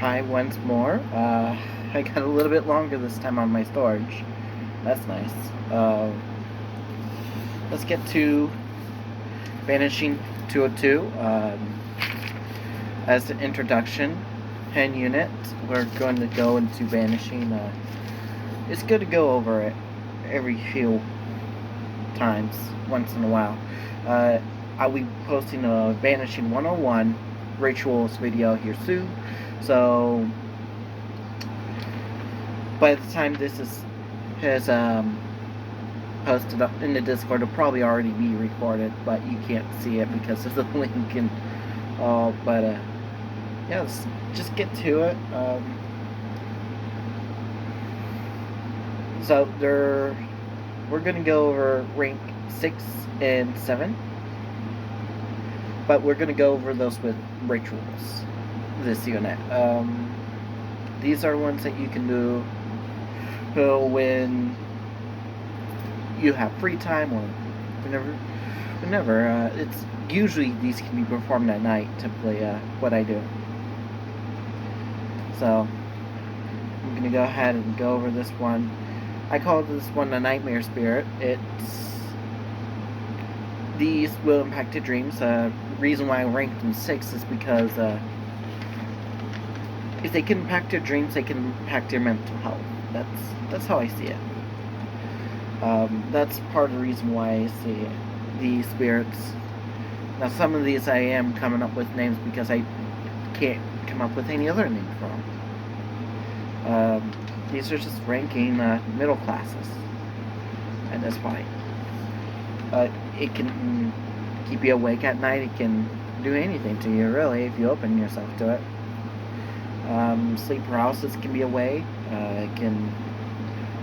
Hi once more. I got a little bit longer this time on my storage. That's nice. Let's get to Banishing 202. As an introduction, 10 unit, we're going to go into Banishing. It's good to go over it every few times, once in a while. I'll be posting a Banishing 101 rituals video here soon. So by the time this has posted up in the Discord, it'll probably already be recorded, but you can't see it because of the link and all. Yeah, let's just get to it. So we're gonna go over rank 6 and 7, but we're gonna go over those with rituals this unit. These are ones that you can do when you have free time or whenever. It's usually these can be performed at night. Typically, what I do. So I'm gonna go ahead and go over this one. I call this one a Nightmare Spirit. These will impact your dreams. Reason why I ranked them 6 is because if they can impact your dreams, they can impact your mental health. That's how I see it. That's part of the reason why I see these spirits. Now, some of these I am coming up with names because I can't come up with any other name for them. These are just ranking middle classes at this point. It can keep you awake at night. It can do anything to you, really, if you open yourself to it. Sleep paralysis can be a way. It can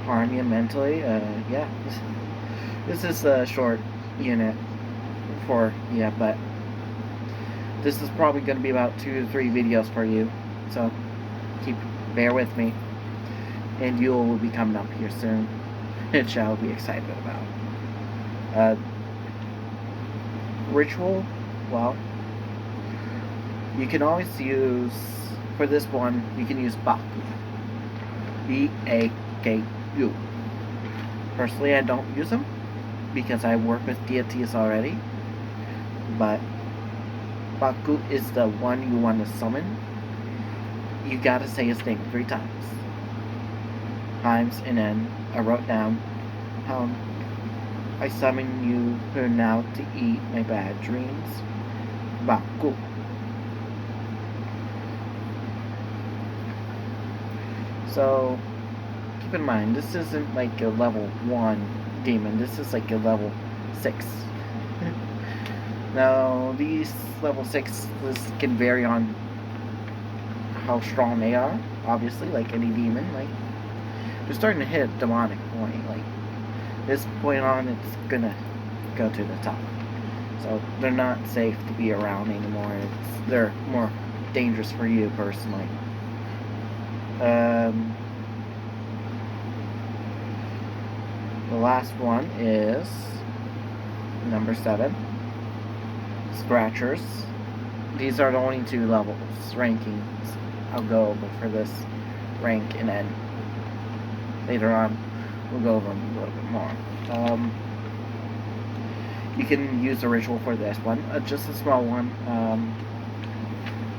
harm you mentally. Yeah, this is a short unit for but this is probably going to be about 2 to 3 videos for you. So bear with me, and you will be coming up here soon, which I'll be excited about. Ritual, well, you can always use, for this one, you can use Baku. B-A-K-U. Personally, I don't use them because I work with deities already, but Baku is the one you want to summon. You gotta say his name 3 times. And then I wrote down, I summon you here now to eat my bad dreams. Baku. So, keep in mind, this isn't like a level 1 demon. This is like a level 6. Now, these level 6 lists can vary on how strong they are. Obviously, like any demon. Like, they're starting to hit a demonic point. Like, this point on, it's gonna go to the top. So, they're not safe to be around anymore. They're more dangerous for you, personally. The last one is number 7, Scratchers. These are the only 2 levels, rankings I'll go over for this rank, and then later on we'll go over them a little bit more. You can use a ritual for this one, just a small one,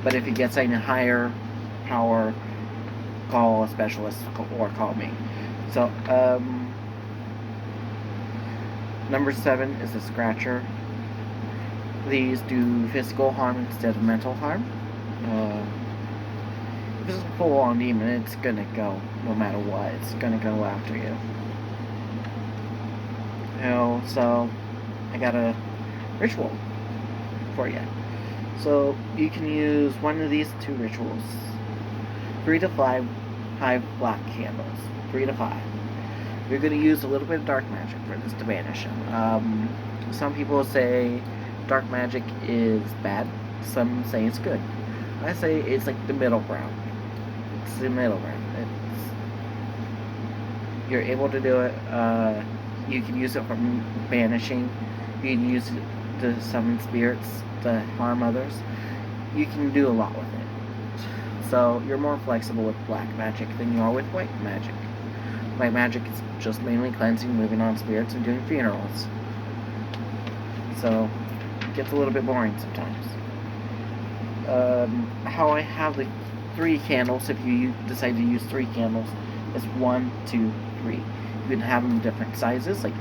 but if it gets any higher power, call a specialist or call me. So, number 7 is a Scratcher. These do physical harm instead of mental harm. If it's a full-on demon, it's gonna go no matter what. It's gonna go after you. So I got a ritual for you. So you can use one of these 2 rituals. 3 to 5 black candles. 3 to 5. You're going to use a little bit of dark magic for this to banish them. Some people say dark magic is bad. Some say it's good. I say it's like the middle ground. It's the middle ground. You're able to do it. You can use it for banishing. You can use it to summon spirits to harm others. You can do a lot with it. So you're more flexible with black magic than you are with white magic. White magic is just mainly cleansing, moving on spirits, and doing funerals. So it gets a little bit boring sometimes. How I have the 3 candles, if you decide to use 3 candles, is 1, 2, 3. You can have them different sizes, like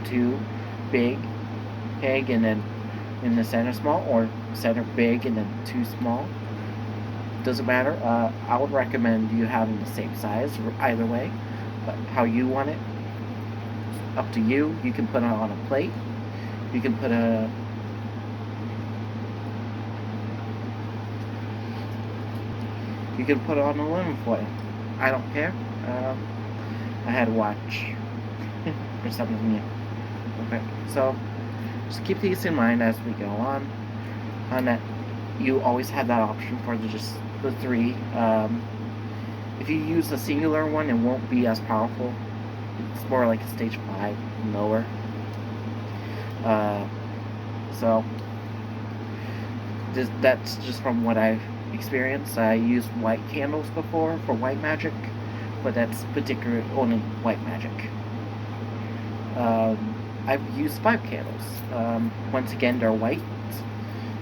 2 big, and then in the center small, or center big and then 2 small. Doesn't matter. I would recommend you having the same size either way, but how you want it, up to you. You can put it on a plate. You can put it on aluminum foil. I don't care. I had to watch for something new. Okay, so just keep these in mind as we go on. On that, you always have that option for just the 3. If you use a singular one, it won't be as powerful. It's more like a stage 5 and lower. So that's just from what I've experienced. I used white candles before for white magic, but that's particular only white magic. I've used 5 candles. Once again, they're white,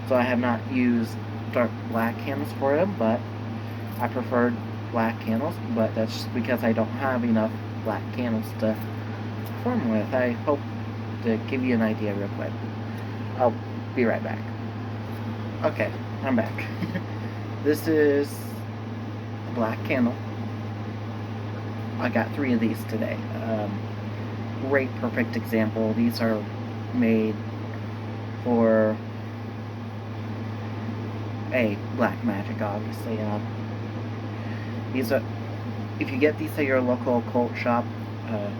so I have not used dark black candles for them, but I preferred black candles, but that's just because I don't have enough black candles to form with. I hope to give you an idea real quick. I'll be right back. Okay, I'm back. This is a black candle. I got 3 of these today. Great, perfect example. These are made for black magic, obviously. These are, if you get these at your local occult shop,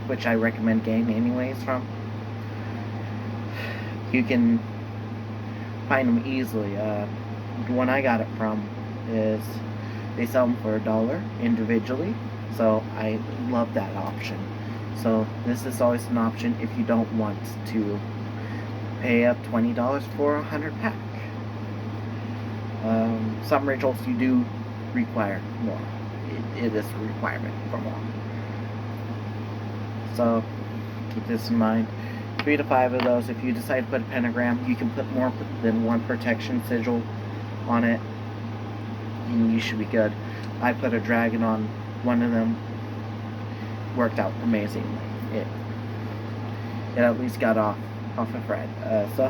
which I recommend getting anyways from, you can find them easily. The one I got it from is they sell them for $1 individually, so I love that option. So this is always an option if you don't want to pay up $20 for a 100 pack. Some rituals you do require more. It is a requirement for more. So keep this in mind. 3 to 5 of those. If you decide to put a pentagram, you can put more than 1 protection sigil on it, and you should be good. I put a dragon on one of them. Worked out amazingly. It at least got off a thread. So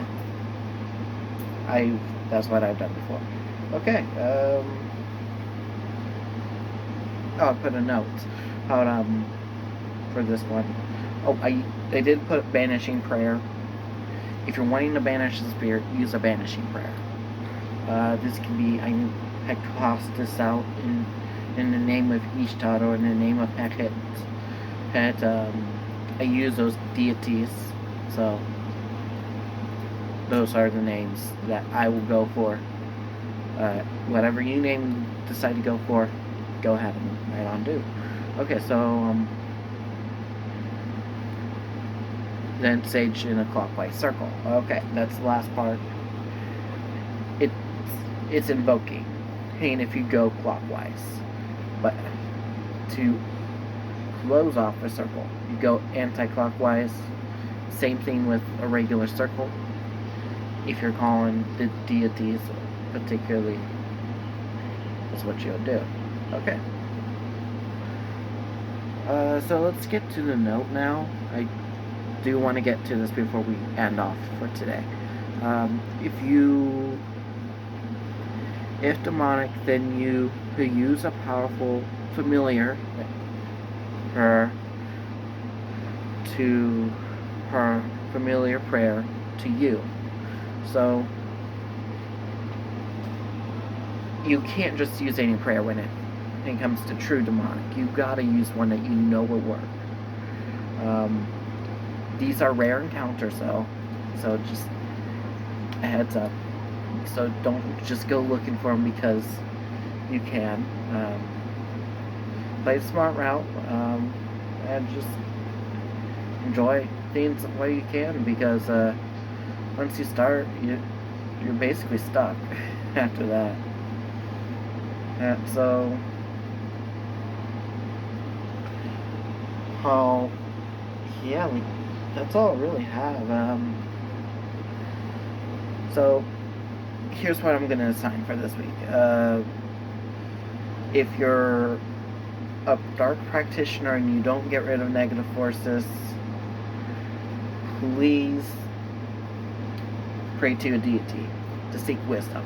that's what I've done before. Okay. I put a note about for this one. Oh, I did put banishing prayer. If you're wanting to banish the spirit, use a banishing prayer. This can be, I tossed this out in the name of Ishtar or in the name of Heket. I use those deities, so those are the names that I will go for. Whatever you decide to go for, go ahead and right on do. Okay, so then sage in a clockwise circle. Okay, that's the last part. It's invoking, and if you go clockwise, but to close off a circle, you go anti-clockwise. Same thing with a regular circle. If you're calling the deities particularly, that's what you'll do. Okay. So let's get to the note now. I do want to get to this before we end off for today. If demonic, then you could use a powerful familiar her familiar prayer to you. So you can't just use any prayer when it comes to true demonic. You've got to use one that you know will work. These are rare encounters though, so just a heads up. So don't just go looking for them because you can. Play the smart route, and just enjoy things the way you can, because once you start, you're basically stuck after that. So, oh, yeah, that's all I really have. So, here's what I'm going to assign for this week. If you're a dark practitioner and you don't get rid of negative forces, please pray to a deity to seek wisdom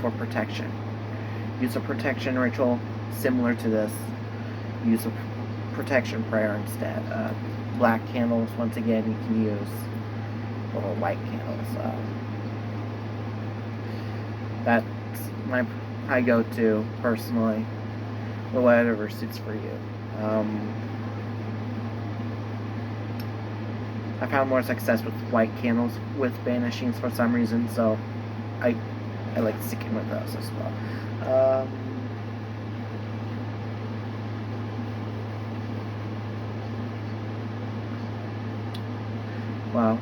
for protection. Use a protection ritual similar to this. Use a protection prayer instead. Black candles, once again, you can use, or white candles. That's my go-to personally, or whatever suits for you. I found more success with white candles with banishings for some reason, so I like sticking with those as well. Well,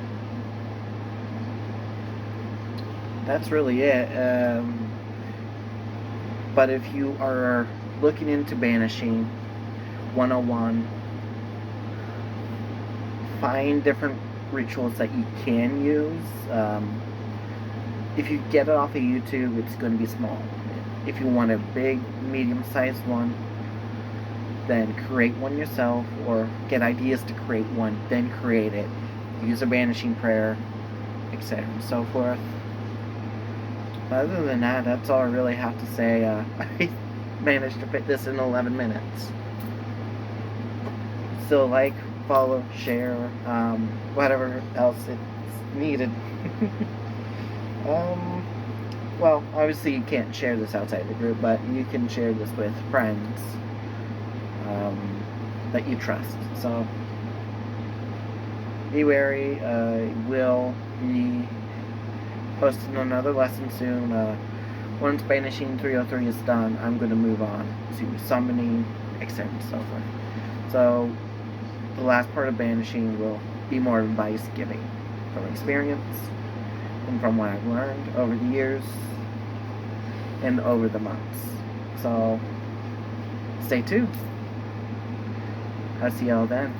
that's really it. But if you are looking into Banishing 101, find different rituals that you can use. If you get it off of YouTube, it's going to be small. If you want a big, medium-sized one, then create one yourself, or get ideas to create one, then create it. Use a banishing prayer, etc. and so forth. But other than that, that's all I really have to say. I managed to fit this in 11 minutes. So like, follow, share, whatever else it's needed. Well, obviously you can't share this outside the group, but you can share this with friends that you trust. So be wary. Will be posting another lesson soon. Once Banishing 303 is done, I'm going to move on to summoning, etc. and so forth. So the last part of Banishing will be more advice giving from experience and from what I've learned over the years and over the months. So stay tuned. I'll see y'all then.